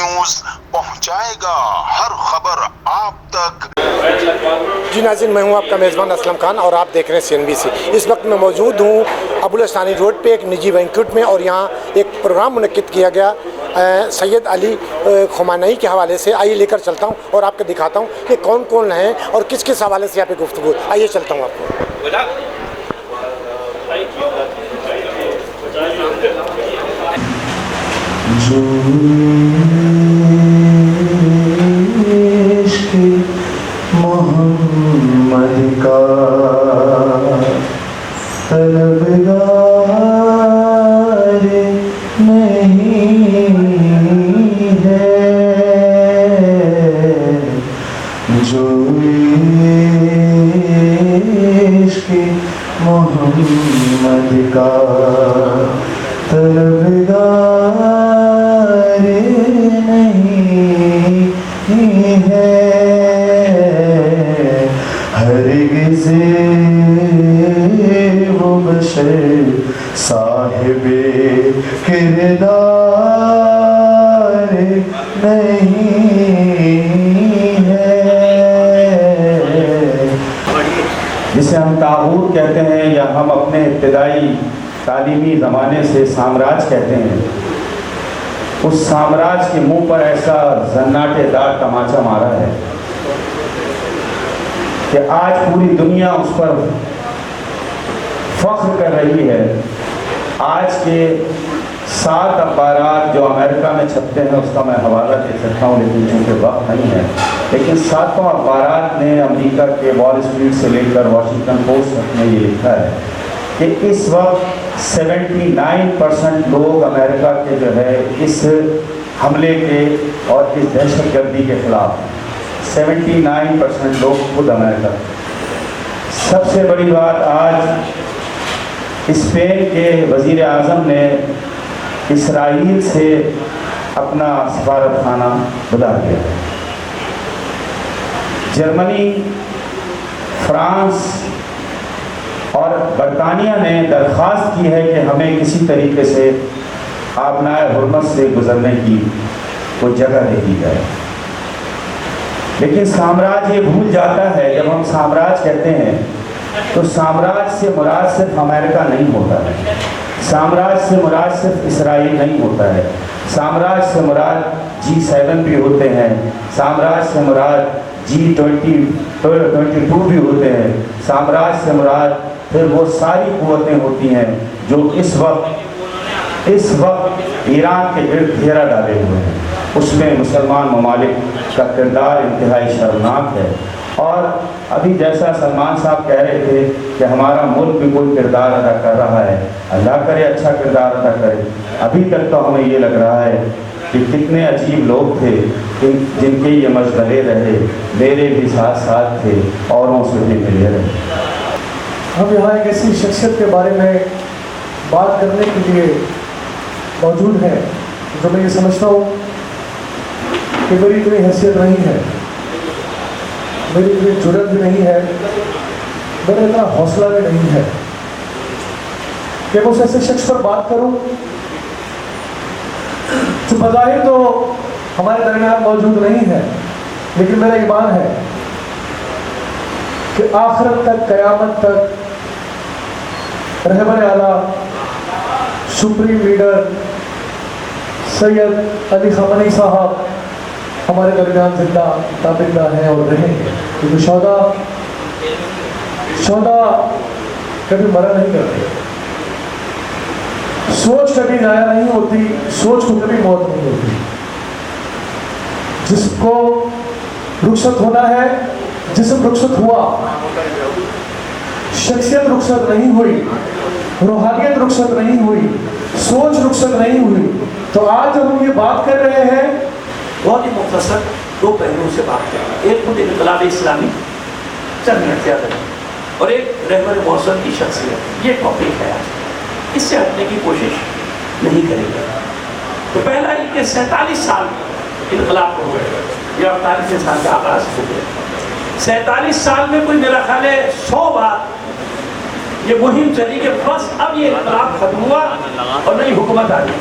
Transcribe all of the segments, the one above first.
News پہنچائے گا ہر خبر آپ تک۔ جی ناظرین، میں ہوں آپ کا میزبان اسلم خان اور آپ دیکھ رہے ہیں CNBC۔ اس وقت میں موجود ہوں ابوالحسنانی روڈ پہ ایک نجی بینکوٹ میں، اور یہاں ایک پروگرام منعقد کیا گیا سید علی خمینی کے حوالے سے۔ آئیے لے کر چلتا ہوں اور آپ کو دکھاتا ہوں کہ کون کون ہیں اور کس کس حوالے سے یہاں پہ گفتگو۔ آئیے چلتا ہوں آپ کو۔ محمد کا طلبگار نہیں ہے جو عشق محمد کا طلبگار نہیں ہے، ہرگز وہ بشر صاحب کردار نہیں ہے۔ جسے ہم تاغوت کہتے ہیں یا ہم اپنے ابتدائی تعلیمی زمانے سے سامراج کہتے ہیں، اس سامراج کے منہ پر ایسا زناٹے دار تماچا مارا ہے کہ آج پوری دنیا اس پر فخر کر رہی ہے۔ آج کے 7 اخبارات جو امریکہ میں چھپتے ہیں اس کا میں حوالہ دے سکتا ہوں، لیکن چونکہ وقت نہیں ہے، لیکن 7 اخبارات نے امریکہ کے وال اسٹریٹ سے لے کر واشنگٹن پوسٹ تک میں یہ لکھا ہے کہ اس وقت 79% لوگ امریکہ کے جو ہے اس حملے کے اور اس دہشت گردی کے خلاف 79% لوگ خود امریکہ۔ سب سے بڑی بات، آج اسپین کے وزیر اعظم نے اسرائیل سے اپنا سفارت خانہ بلا دیا۔ جرمنی، فرانس اور برطانیہ نے درخواست کی ہے کہ ہمیں کسی طریقے سے آبنائے حرمت سے گزرنے کی کوئی جگہ دے دی جائے، لیکن سامراج یہ بھول جاتا ہے۔ جب ہم سامراج کہتے ہیں تو سامراج سے مراد صرف امریکہ نہیں ہوتا ہے، سامراج سے مراد صرف اسرائیل نہیں ہوتا ہے، سامراج سے مراد G7 بھی ہوتے ہیں، سامراج سے مراد G22 بھی ہوتے ہیں، سامراج سے مراد پھر وہ ساری قوتیں ہوتی ہیں جو اس وقت ایران کے گرد گھیرا ڈالے ہوئے ہیں۔ اس میں مسلمان ممالک کا کردار انتہائی شرمناک ہے، اور ابھی جیسا سلمان صاحب کہہ رہے تھے کہ ہمارا ملک بھی کوئی کردار ادا کر رہا ہے، اللہ کرے اچھا کردار ادا کرے۔ ابھی تک تو ہمیں یہ لگ رہا ہے کہ کتنے عجیب لوگ تھے جن کے یہ مشغلے رہے، میرے بھی ساتھ ساتھ تھے، اوروں سے بھی ملے رہے۔ ہم یہاں ایک ایسی شخصیت کے بارے میں بات کرنے کے لیے موجود ہیں جو میں یہ سمجھتا ہوں کہ میری اتنی حیثیت نہیں ہے، میری اتنی جرأت بھی نہیں ہے، میرا اتنا حوصلہ بھی نہیں ہے کہ میں اس ایسے شخص پر بات کروں جو بظاہر تو ہمارے درمیان موجود نہیں ہے، لیکن میرا ایمان ہے کہ آخرت تک، قیامت تک رہبر اعلیٰ سپریم لیڈر سید علی خمینی صاحب ہمارے درمیان زندہ تابندہ ہیں اور رہیں گے، کیونکہ شہداء کبھی مرا نہیں کرتے، سوچ کبھی ضائع نہیں ہوتی، سوچ کو کبھی موت نہیں ہوتی۔ جس کو رخصت ہونا ہے، جسم رخصت ہوا، شخصیت رخصت نہیں ہوئی، روحانیت رخصت نہیں ہوئی، سوچ رخصت نہیں ہوئی، تو آج جب ہم یہ بات کر رہے ہیں بہت ہی مختصر 2 پہلوؤں سے بات کریں گے۔ ایک خود انقلاب اسلامی، چند منٹ زیادہ ہے، اور ایک رہبر موصل کی شخصیت۔ یہ ٹاپک ہے آج، اس سے ہٹنے کی کوشش نہیں کریں گے۔ تو پہلا یہ کہ 47 سال انقلاب کو ہوئے، یا 48 سال کا آغاز ہو گیا۔ 47 سال میں کوئی میرا خیال ہے 100 بار یہ مہم چلی کہ بس اب یہ انقلاب ختم ہوا اور نئی حکومت آ گئی۔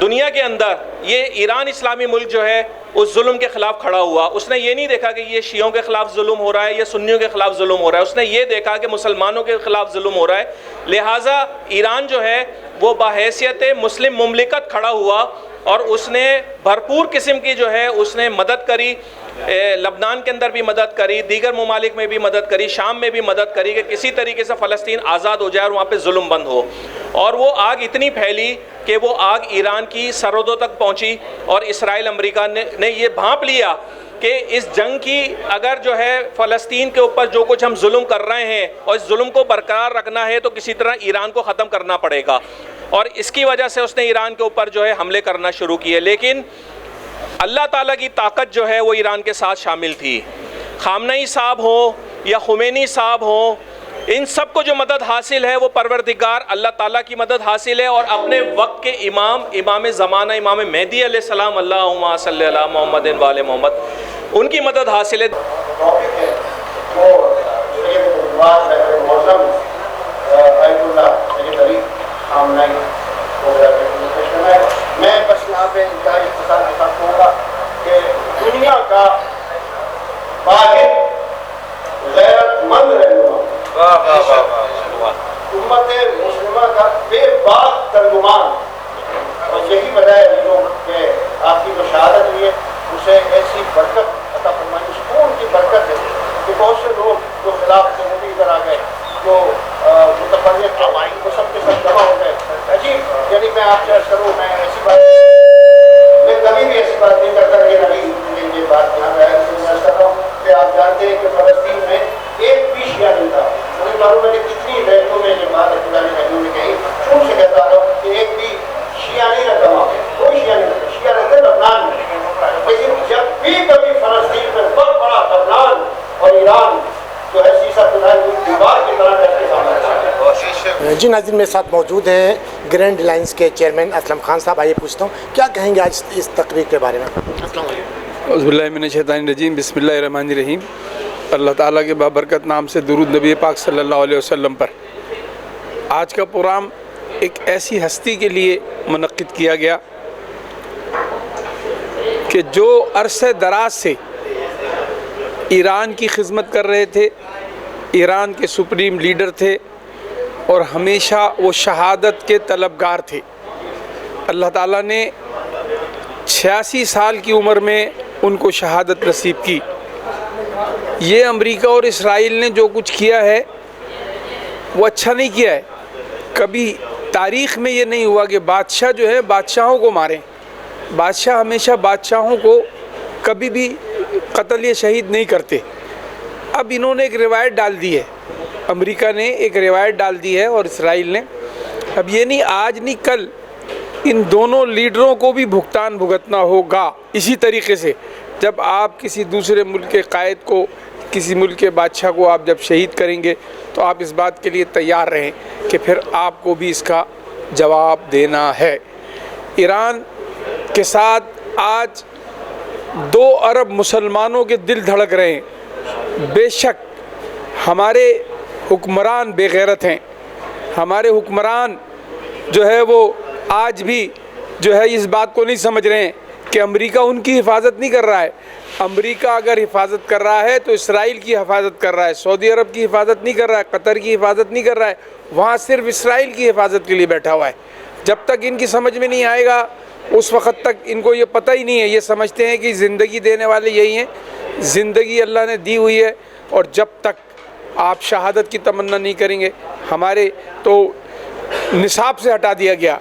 دنیا کے اندر یہ ایران اسلامی ملک جو ہے اس ظلم کے خلاف کھڑا ہوا. اس نے یہ نہیں دیکھا کہ یہ شیعوں کے خلاف ظلم ہو رہا ہے یا سنیوں کے خلاف ظلم ہو رہا ہے, اس نے یہ دیکھا کہ مسلمانوں کے خلاف ظلم ہو رہا ہے. لہٰذا ایران جو ہے وہ بحیثیت مسلم مملکت کھڑا ہوا اور اس نے بھرپور قسم کی جو ہے اس نے مدد کری. لبنان کے اندر بھی مدد کری, دیگر ممالک میں بھی مدد کری, شام میں بھی مدد کری کہ کسی طریقے سے فلسطین آزاد ہو جائے اور وہاں پہ ظلم بند ہو. اور وہ آگ اتنی پھیلی کہ وہ آگ ایران کی سرحدوں تک پہنچی اور اسرائیل امریکہ نے یہ بھانپ لیا کہ اس جنگ کی اگر جو ہے فلسطین کے اوپر جو کچھ ہم ظلم کر رہے ہیں اور اس ظلم کو برقرار رکھنا ہے تو کسی طرح ایران کو ختم کرنا پڑے گا. اور اس کی وجہ سے اس نے ایران کے اوپر جو ہے حملے کرنا شروع کیے. لیکن اللہ تعالیٰ کی طاقت جو ہے وہ ایران کے ساتھ شامل تھی. خامنئی صاحب ہوں یا خمینی صاحب ہوں, ان سب کو جو مدد حاصل ہے وہ پروردگار اللہ تعالیٰ کی مدد حاصل ہے اور اپنے وقت کے امام زمانہ امام مہدی علیہ السلام اللہم صلی علی محمد و آل محمد, ان کی مدد حاصل ہے. میں بس یہاں پہ انتہائی اختصار کے ساتھ کہوں گا کہ دنیا کا واحد غیرت مند رہنما, امت مسلمہ کا بے باک ترجمان, اور یہی بتایا کہ آپ کی جو شہادت ہوئی ہے اسے ایسی برکت عطا فرمائی, اس خون کی برکت ہے کہ بہت سے لوگ جو خلاف تھے وہ بھی ادھر آ گئے, جو متفرق آئین وہ سب کے سب جمع ہو گئے. عجیب, یعنی میں آپ سے عرض کروں, میں ایسی بات میں کبھی بھی ایسی بات نہیں کرتا کہ نہیں یہ بات یہاں ہے, میں عرض کر رہا ہوں کہ آپ جانتے ہیں کہ فلسطین میں ایک بھی شیعہ نہیں تھا. مجھے معلوم ہے کہ کتنی ریتوں میں یہ بات اقتدار نے کہی, شروع سے کہتا رہا ہوں کہ ایک بھی شیعہ نہیں رہتا وہاں پہ, کوئی شیعہ نہیں رہتا, شیعہ رہتے لبنان میں. لیکن جب بھی کبھی فلسطین میں بہت بڑا لبنان اور ایران جو ہے سیسا بنائی ہوئی دیوار کی طرح کر کے سامنے آتا ہے. جی ناظرین, میرے ساتھ موجود ہیں گرینڈ لائنس کے چیئرمین اسلم خان صاحب. آئیے پوچھتا ہوں کیا کہیں گے آج اس تقریر کے بارے میں. السلام علیکم. اعوذ باللہ من الشیطان الرجیم, بسم اللہ الرحمن الرحیم. اللہ تعالیٰ کے بابرکت نام سے درود نبی پاک صلی اللہ علیہ وسلم پر. آج کا پروگرام ایک ایسی ہستی کے لیے منعقد کیا گیا کہ جو عرصہ دراز سے ایران کی خدمت کر رہے تھے, ایران کے سپریم لیڈر تھے اور ہمیشہ وہ شہادت کے طلبگار تھے. اللہ تعالیٰ نے 86 سال کی عمر میں ان کو شہادت نصیب کی. یہ امریکہ اور اسرائیل نے جو کچھ کیا ہے وہ اچھا نہیں کیا ہے. کبھی تاریخ میں یہ نہیں ہوا کہ بادشاہ جو ہے بادشاہوں کو ماریں. بادشاہ ہمیشہ بادشاہوں کو کبھی بھی قتل یا شہید نہیں کرتے. اب انہوں نے ایک روایت ڈال دی ہے, امریکہ نے ایک روایت ڈال دی ہے اور اسرائیل نے. اب یہ نہیں آج نہیں کل ان دونوں لیڈروں کو بھی بھگتان بھگتنا ہوگا. اسی طریقے سے جب آپ کسی دوسرے ملک کے قائد کو, کسی ملک کے بادشاہ کو آپ جب شہید کریں گے تو آپ اس بات کے لیے تیار رہیں کہ پھر آپ کو بھی اس کا جواب دینا ہے. ایران کے ساتھ آج 2 ارب مسلمانوں کے دل دھڑک رہے ہیں. بے شک ہمارے حکمران بے غیرت ہیں, ہمارے حکمران جو ہے وہ آج بھی جو ہے اس بات کو نہیں سمجھ رہے ہیں کہ امریکہ ان کی حفاظت نہیں کر رہا ہے. امریکہ اگر حفاظت کر رہا ہے تو اسرائیل کی حفاظت کر رہا ہے, سعودی عرب کی حفاظت نہیں کر رہا ہے, قطر کی حفاظت نہیں کر رہا ہے. وہاں صرف اسرائیل کی حفاظت کے لیے بیٹھا ہوا ہے. جب تک ان کی سمجھ میں نہیں آئے گا اس وقت تک ان کو یہ پتہ ہی نہیں ہے. یہ سمجھتے ہیں کہ زندگی دینے والے یہی ہیں. زندگی اللہ نے دی ہوئی ہے اور جب تک آپ شہادت کی تمنا نہیں کریں گے, ہمارے تو نصاب سے ہٹا دیا گیا.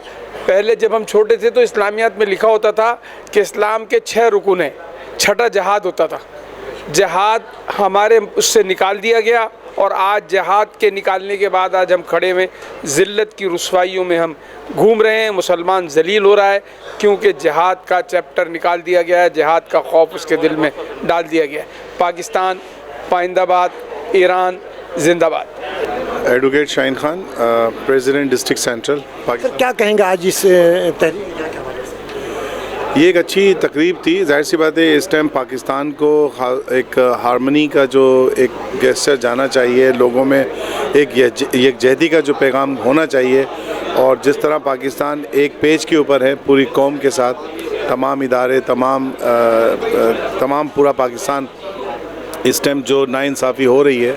پہلے جب ہم چھوٹے تھے تو اسلامیات میں لکھا ہوتا تھا کہ اسلام کے 6 رکن ہیں, 6ٹھا جہاد ہوتا تھا. جہاد ہمارے اس سے نکال دیا گیا اور آج جہاد کے نکالنے کے بعد آج ہم کھڑے ہوئے ذلت کی رسوائیوں میں ہم گھوم رہے ہیں. مسلمان ذلیل ہو رہا ہے کیونکہ جہاد کا چیپٹر نکال دیا گیا ہے, جہاد کا خوف اس کے دل میں ڈال دیا گیا ہے. پاکستان پائندہ باد, ایران زندہ باد. ایڈوکیٹ شاہین خان, پریزیڈنٹ ڈسٹرکٹ سینٹرل سر, کیا کہیں گے آج اس تحریک کے حوالے سے؟ یہ ایک اچھی تقریب تھی. ظاہر سی بات ہے اس ٹائم پاکستان کو ایک ہارمنی کا جو ایک گیسچر جانا چاہیے, لوگوں میں ایک یکجہتی کا جو پیغام ہونا چاہیے, اور جس طرح پاکستان ایک پیج کے اوپر ہے پوری قوم کے ساتھ, تمام ادارے, تمام پورا پاکستان اس ٹائم جو ناانصافی ہو رہی ہے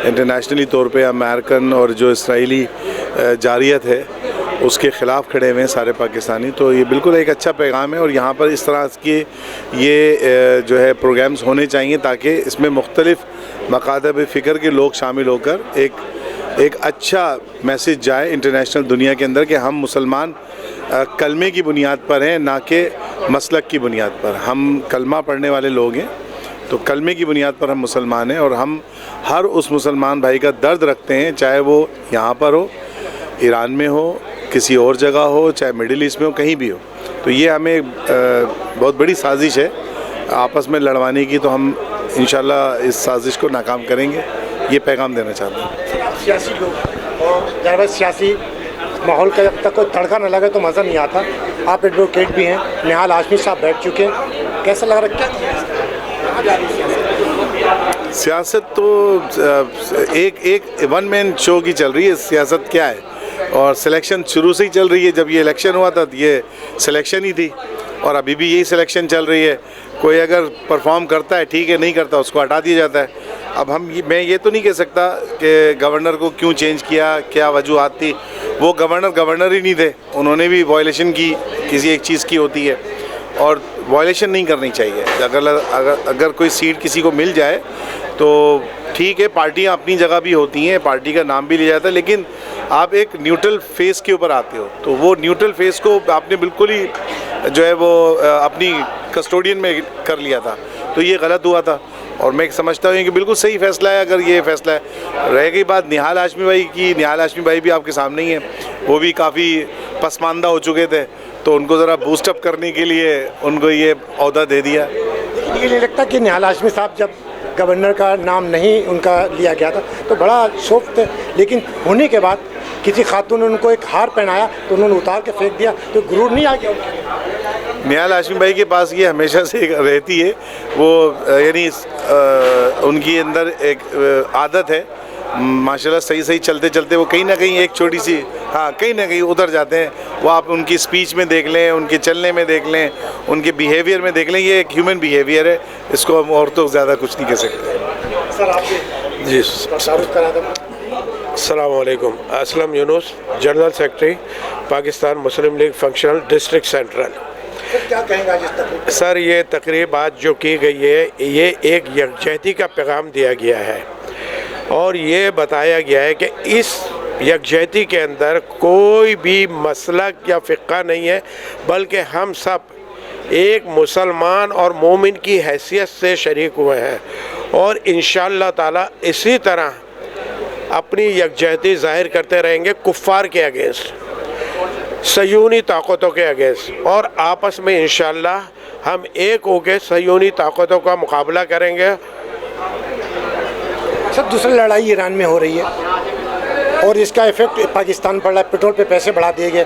انٹرنیشنلی طور پہ, امریکن اور جو اسرائیلی جارحیت ہے اس کے خلاف کھڑے ہوئے ہیں سارے پاکستانی. تو یہ بالکل ایک اچھا پیغام ہے, اور یہاں پر اس طرح کے یہ جو ہے پروگرامز ہونے چاہیے تاکہ اس میں مختلف مکاتب فکر کے لوگ شامل ہو کر ایک اچھا میسیج جائے انٹرنیشنل دنیا کے اندر کہ ہم مسلمان کلمے کی بنیاد پر ہیں, نہ کہ مسلک کی بنیاد پر. ہم کلمہ پڑھنے والے لوگ ہیں, تو کلمے کی بنیاد پر ہم مسلمان ہیں, اور ہم ہر اس مسلمان بھائی کا درد رکھتے ہیں, چاہے وہ یہاں پر ہو, ایران میں ہو, کسی اور جگہ ہو, چاہے مڈل ایسٹ میں ہو, کہیں بھی ہو. تو یہ ہمیں بہت بڑی سازش ہے آپس میں لڑوانے کی, تو ہم انشاءاللہ اس سازش کو ناکام کریں گے. یہ پیغام دینا چاہتے ہیں. سیاسی لوگ اور سیاسی ماحول کا جب تک کوئی تڑکا نہ لگے تو مزہ نہیں آتا. آپ ایڈوکیٹ بھی ہیں, نہال ہاشمی صاحب بیٹھ چکے ہیں, کیسا لگ رہا ہے, کہاں جا رہی ہے سیاست؟ تو ایک ون مین شو کی چل رہی ہے. سیاست کیا ہے؟ اور سلیکشن شروع سے ہی چل رہی ہے. جب یہ الیکشن ہوا تھا یہ سلیکشن ہی تھی, اور ابھی بھی یہی سلیکشن چل رہی ہے. کوئی اگر پرفارم کرتا ہے ٹھیک ہے, نہیں کرتا اس کو ہٹا دیا جاتا ہے. اب میں یہ تو نہیں کہہ سکتا کہ گورنر کو کیوں چینج کیا, کیا وجوہات تھی. وہ گورنر ہی نہیں تھے, انہوں نے بھی وائلیشن کی کسی ایک چیز کی ہوتی ہے, اور وائلیشن نہیں کرنی چاہیے. اگر کوئی سیٹ کسی کو مل جائے تو ٹھیک ہے, پارٹیاں اپنی جگہ بھی ہوتی ہیں, پارٹی کا نام بھی لیا جاتا ہے, لیکن آپ ایک نیوٹرل فیس کے اوپر آتے ہو, تو وہ نیوٹرل فیس کو آپ نے بالکل ہی جو ہے وہ اپنی کسٹوڈین میں کر لیا تھا. تو یہ غلط ہوا تھا, اور میں سمجھتا ہوں کہ بالکل صحیح فیصلہ ہے اگر یہ فیصلہ ہے. رہ گئی بات نہال ہاشمی بھائی کی, نہال ہاشمی بھائی بھی آپ کے سامنے ہی ہیں, وہ بھی کافی پسماندہ ہو چکے تھے, تو ان کو ذرا بوسٹ اپ کرنے کے لیے ان کو یہ عہدہ دے دیا. یہ نہیں لگتا کہ نہال ہاشمی صاحب جب گورنر کا نام نہیں ان کا لیا گیا تھا تو بڑا شوق تھے, لیکن ہونے کے بعد کسی خاتون نے ان کو ایک ہار پہنایا تو انہوں نے اتار کے پھینک دیا, تو غرور نہیں آ گیا؟ نہال ہاشمی بھائی کے پاس یہ ہمیشہ سے رہتی ہے, وہ یعنی ان کی اندر ایک عادت ہے ماشاءاللہ, صحیح چلتے چلتے وہ کہیں نہ کہیں ایک چھوٹی سی کہیں نہ کہیں ادھر جاتے ہیں. وہ آپ ان کی اسپیچ میں دیکھ لیں, ان کے چلنے میں دیکھ لیں, ان کے بیہیویئر میں دیکھ لیں, یہ ایک ہیومن بیہیویئر ہے, اس کو ہم عورتوں زیادہ کچھ نہیں کہہ سکتے. سر آپ جی تعارف کرا دیں. السلام علیکم. اسلم یونس, جنرل سیکرٹری پاکستان مسلم لیگ فنکشنل ڈسٹرکٹ سینٹرل. کیا کہیں گے آج اس تقریب؟ سر یہ تقریب آج جو کی گئی ہے یہ ایک یکجہتی کا پیغام دیا گیا ہے, اور یہ بتایا گیا ہے کہ اس یکجہتی کے اندر کوئی بھی مسلک یا فقہ نہیں ہے, بلکہ ہم سب ایک مسلمان اور مومن کی حیثیت سے شریک ہوئے ہیں, اور انشاءاللہ تعالی اسی طرح اپنی یکجہتی ظاہر کرتے رہیں گے کفار کے اگینسٹ, صہیونی طاقتوں کے اگینسٹ, اور آپس میں انشاءاللہ ہم ایک ہو کے صہیونی طاقتوں کا مقابلہ کریں گے. سر دوسری لڑائی ایران میں ہو رہی ہے اور اس کا ایفیکٹ پاکستان پڑ رہا ہے, پیٹرول پہ پیسے بڑھا دیے گئے,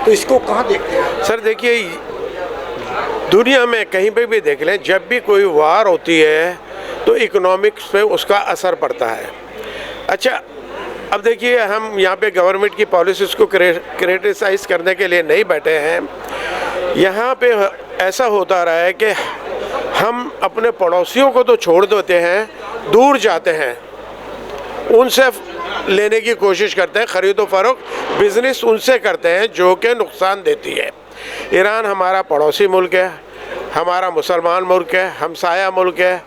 تو اس کو کہاں دیکھتے ہیں؟ سر دیکھیے دنیا میں کہیں پہ بھی دیکھ لیں, جب بھی کوئی وار ہوتی ہے تو اکنامکس پہ اس کا اثر پڑتا ہے. اچھا اب دیکھیے ہم یہاں پہ گورنمنٹ کی پالیسیز کو کریٹیسائز کرنے کے لیے نہیں بیٹھے ہیں. یہاں پہ ایسا ہوتا رہا ہے کہ ہم اپنے پڑوسیوں کو تو چھوڑ دیتے ہیں, دور جاتے ہیں, ان سے لینے کی کوشش کرتے ہیں, خرید و فروخت بزنس ان سے کرتے ہیں جو کہ نقصان دیتی ہے. ایران ہمارا پڑوسی ملک ہے, ہمارا مسلمان ملک ہے, ہمسایہ ملک ہے,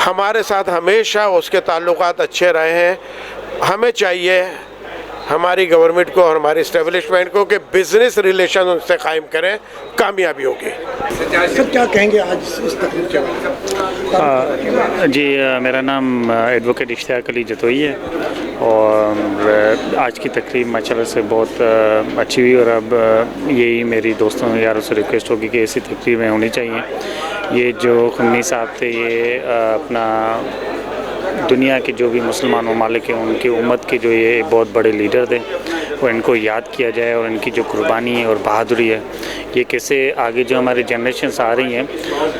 ہمارے ساتھ ہمیشہ اس کے تعلقات اچھے رہے ہیں. ہمیں چاہیے ہماری گورنمنٹ کو اور ہماری اسٹیبلشمنٹ کو کہ بزنس ریلیشن ان سے قائم کریں, کامیابی ہوگی. سر کیا کہیں گے آج اس تقریب کے بارے؟ جی میرا نام ایڈوکیٹ اشتیاق علی جتوئی ہے, اور آج کی تقریب ماشاءاللہ سے بہت اچھی ہوئی, اور اب یہی میری دوستوں یاروں سے ریکویسٹ ہوگی کہ ایسی تقریبیں ہونی چاہیے. یہ جو خمینی صاحب تھے یہ اپنا دنیا کے جو بھی مسلمان ممالک ہیں ان کی امت کے جو یہ بہت بڑے لیڈر تھے, اور ان کو یاد کیا جائے اور ان کی جو قربانی ہے اور بہادری ہے یہ کیسے آگے جو ہماری جنریشنس آ رہی ہیں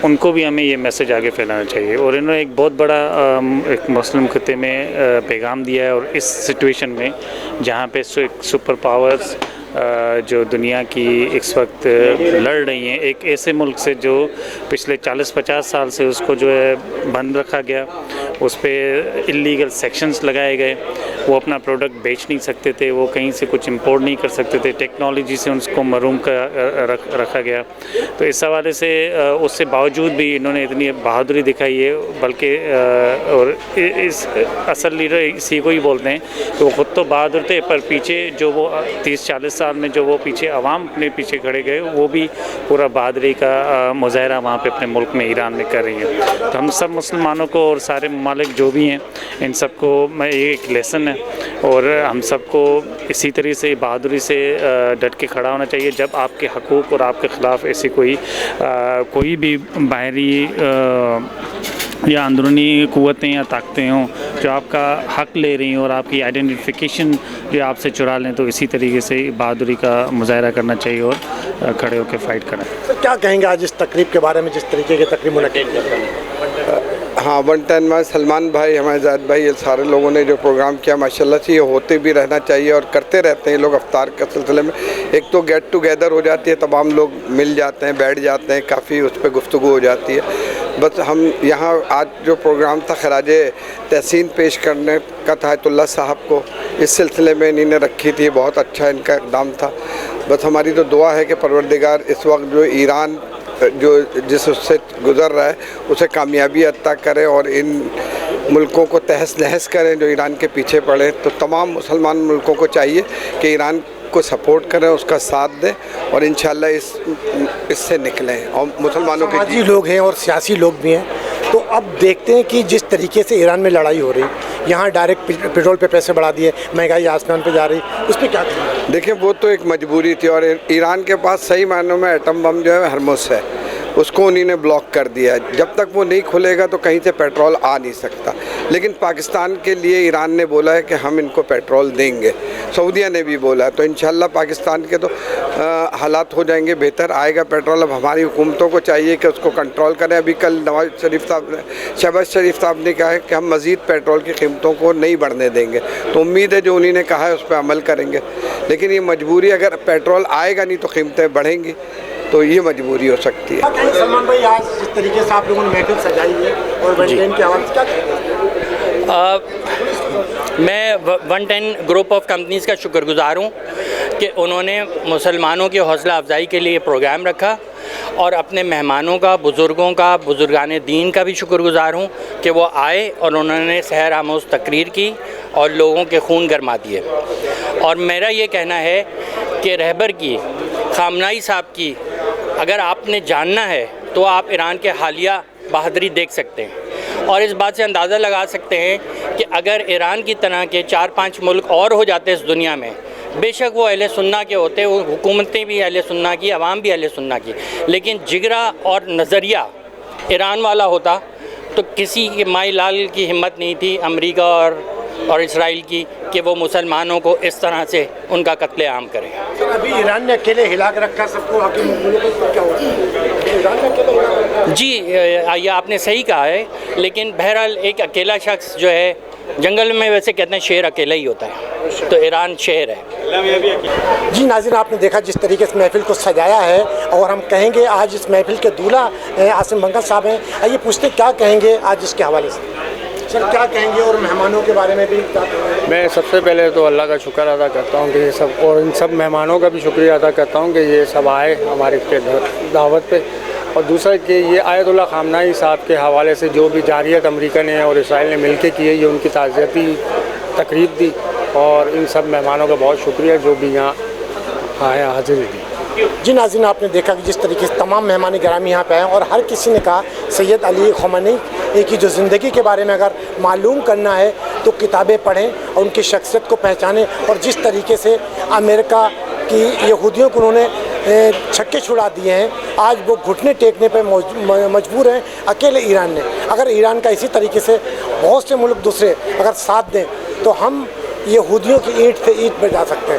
ان کو بھی ہمیں یہ میسج آگے پھیلانا چاہیے. اور انہوں نے ایک بہت بڑا ایک مسلم خطے میں پیغام دیا ہے. اور اس سچویشن میں جہاں پہ سپر پاورز جو دنیا کی اس وقت لڑ رہی ہیں ایک ایسے ملک سے جو پچھلے 40-50 سال سے اس کو جو ہے بند رکھا گیا, اس پہ اللیگل سیکشنز لگائے گئے, وہ اپنا پروڈکٹ بیچ نہیں سکتے تھے, وہ کہیں سے کچھ امپورٹ نہیں کر سکتے تھے, ٹیکنالوجی سے اس کو محروم رکھا گیا. تو اس حوالے سے اس سے باوجود بھی انہوں نے اتنی بہادری دکھائی ہے, بلکہ اور اس اصل لیڈر اسی کو ہی بولتے ہیں کہ وہ خود تو بہادر تھے پر پیچھے جو وہ 30-40 سال میں جو وہ پیچھے عوام اپنے پیچھے کھڑے گئے وہ بھی پورا بہادری کا مظاہرہ وہاں پہ اپنے ملک میں ایران میں کر رہی ہیں. تو ہم سب مسلمانوں کو اور سارے ممالک جو بھی ہیں ان سب کو میں ایک لیسن ہے اور ہم سب کو اسی طرح سے بہادری سے ڈٹ کے کھڑا ہونا چاہیے. جب آپ کے حقوق اور آپ کے خلاف ایسی کوئی بھی باہری یا اندرونی قوتیں یا طاقتیں ہوں جو آپ کا حق لے رہی ہیں اور آپ کی آئیڈینٹیفیکیشن جو آپ سے چرا لیں, تو اسی طریقے سے بہادری کا مظاہرہ کرنا چاہیے اور کھڑے ہو کے فائٹ کریں. سر کیا کہیں گے آج اس تقریب کے بارے میں جس طریقے کی تقریب منعقد کی؟ ہاں 110 میں سلمان بھائی, ہمارے زید بھائی, یہ سارے لوگوں نے جو پروگرام کیا ماشاءاللہ سے یہ ہوتے بھی رہنا چاہیے اور کرتے رہتے ہیں لوگ افطار کے سلسلے میں. ایک تو گیٹ ٹوگیدر ہو جاتی ہے, تمام لوگ مل جاتے ہیں, بیٹھ جاتے ہیں, کافی اس پہ گفتگو ہو جاتی ہے. بس ہم یہاں آج جو پروگرام تھا خراج تحسین پیش کرنے کا تھا آیت اللہ صاحب کو, اس سلسلے میں انہوں نے رکھی تھی, بہت اچھا ان کا اقدام تھا. بس ہماری تو دعا ہے کہ پروردگار اس وقت جو ایران جو جس اس سے گزر رہا ہے اسے کامیابی عطا کرے اور ان ملکوں کو تہس نہس کریں جو ایران کے پیچھے پڑے. تو تمام مسلمان ملکوں کو چاہیے کہ ایران کو سپورٹ کریں, اس کا ساتھ دیں اور انشاءاللہ اس سے نکلیں. اور مسلمانوں کے سماجی لوگ ہیں اور سیاسی لوگ بھی ہیں, تو اب دیکھتے ہیں کہ جس طریقے سے ایران میں لڑائی ہو رہی, یہاں ڈائریکٹ پیٹرول پہ پیسے بڑھا دیے, مہنگائی آسمان پہ جا رہی, اس پہ کیا کہیں؟ دیکھیں وہ تو ایک مجبوری تھی اور ایران کے پاس صحیح معنوں میں ایٹم بم جو ہے ہرمز ہے, اس کو انہوں نے بلاک کر دیا. جب تک وہ نہیں کھلے گا تو کہیں سے پیٹرول آ نہیں سکتا. لیکن پاکستان کے لیے ایران نے بولا ہے کہ ہم ان کو پیٹرول دیں گے, سعودیہ نے بھی بولا ہے. تو انشاءاللہ پاکستان کے تو حالات ہو جائیں گے بہتر, آئے گا پیٹرول. اب ہماری حکومتوں کو چاہیے کہ اس کو کنٹرول کریں. ابھی کل شہباز شریف صاحب نے کہا ہے کہ ہم مزید پیٹرول کی قیمتوں کو نہیں بڑھنے دیں گے. تو امید ہے جو انہوں نے کہا ہے اس پہ عمل کریں گے. لیکن یہ مجبوری, اگر پیٹرول آئے گا نہیں تو قیمتیں بڑھیں گی, تو یہ مجبوری ہو سکتی ہے. سلمان بھائی آج جس طریقے سے آپ لوگوں نے محفل سجائی ہے اور 110 کی آواز کیا کہیں گے؟ میں 110 گروپ آف کمپنیز کا شکر گزار ہوں کہ انہوں نے مسلمانوں کی حوصلہ افزائی کے لیے پروگرام رکھا, اور اپنے مہمانوں کا, بزرگوں کا, بزرگان دین کا بھی شکر گزار ہوں کہ وہ آئے اور انہوں نے سحر آموز تقریر کی اور لوگوں کے خون گرما دیے. اور میرا یہ کہنا ہے کہ رہبر کی, خامنائی صاحب کی, اگر آپ نے جاننا ہے تو آپ ایران کے حالیہ بہادری دیکھ سکتے ہیں اور اس بات سے اندازہ لگا سکتے ہیں کہ اگر ایران کی طرح کے 4-5 ملک اور ہو جاتے اس دنیا میں, بے شک وہ اہل سنہ کے ہوتے, وہ حکومتیں بھی اہل سنہ کی, عوام بھی اہل سنہ کی, لیکن جگرا اور نظریہ ایران والا ہوتا تو کسی کے مائی لال کی ہمت نہیں تھی امریکہ اور اسرائیل کی کہ وہ مسلمانوں کو اس طرح سے ان کا قتل عام کرے. ابھی ایران نے اکیلے ہلا کے رکھا سب کو, باقی ملکوں کو کیا ہوتا ہے؟ ایران نے اکیلے ہلا کے رکھا. جی یہ آپ نے صحیح کہا ہے, لیکن بہرحال ایک اکیلا شخص جو ہے, جنگل میں ویسے کہتے ہیں شیر اکیلا ہی ہوتا ہے, تو ایران شیر ہے. جی ناظرین, آپ نے دیکھا جس طریقے سے محفل کو سجایا ہے, اور ہم کہیں گے آج اس محفل کے دولہا عاصم بنگل صاحب ہیں. آئیے پوچھتے کیا کہیں گے آج اس کے حوالے سے. سر کیا کہیں گے, اور مہمانوں کے بارے میں بھی کیا کہیں گے؟ میں سب سے پہلے تو اللہ کا شکر ادا کرتا ہوں کہ یہ سب, اور ان سب مہمانوں کا بھی شکریہ ادا کرتا ہوں کہ یہ سب آئے ہماری دعوت پہ. اور دوسرا کہ یہ آیت اللہ خامنائی صاحب کے حوالے سے جو بھی جارحیت امریکہ نے اور اسرائیل نے مل کے کی ہے, یہ ان کی تعزیتی تقریب دی, اور ان سب مہمانوں کا بہت شکریہ جو بھی یہاں آئے حاضری دی. جی ناظرین, آپ نے دیکھا کہ جس طریقے سے تمام مہمان گرامی یہاں پہ آئے, اور ہر کسی نے کہا سید علی خامنئی کی جو زندگی کے بارے میں اگر معلوم کرنا ہے تو کتابیں پڑھیں اور ان کی شخصیت کو پہچانیں. اور جس طریقے سے امریکہ کی یہودیوں کو انہوں نے چھکے چھڑا دیے ہیں, آج وہ گھٹنے ٹیکنے پہ مجبور ہیں اکیلے ایران نے. اگر ایران کا اسی طریقے سے بہت سے ملک دوسرے اگر ساتھ دیں تو ہم یہودیوں کی اینٹ سے اینٹ پہ جا سکتے ہیں.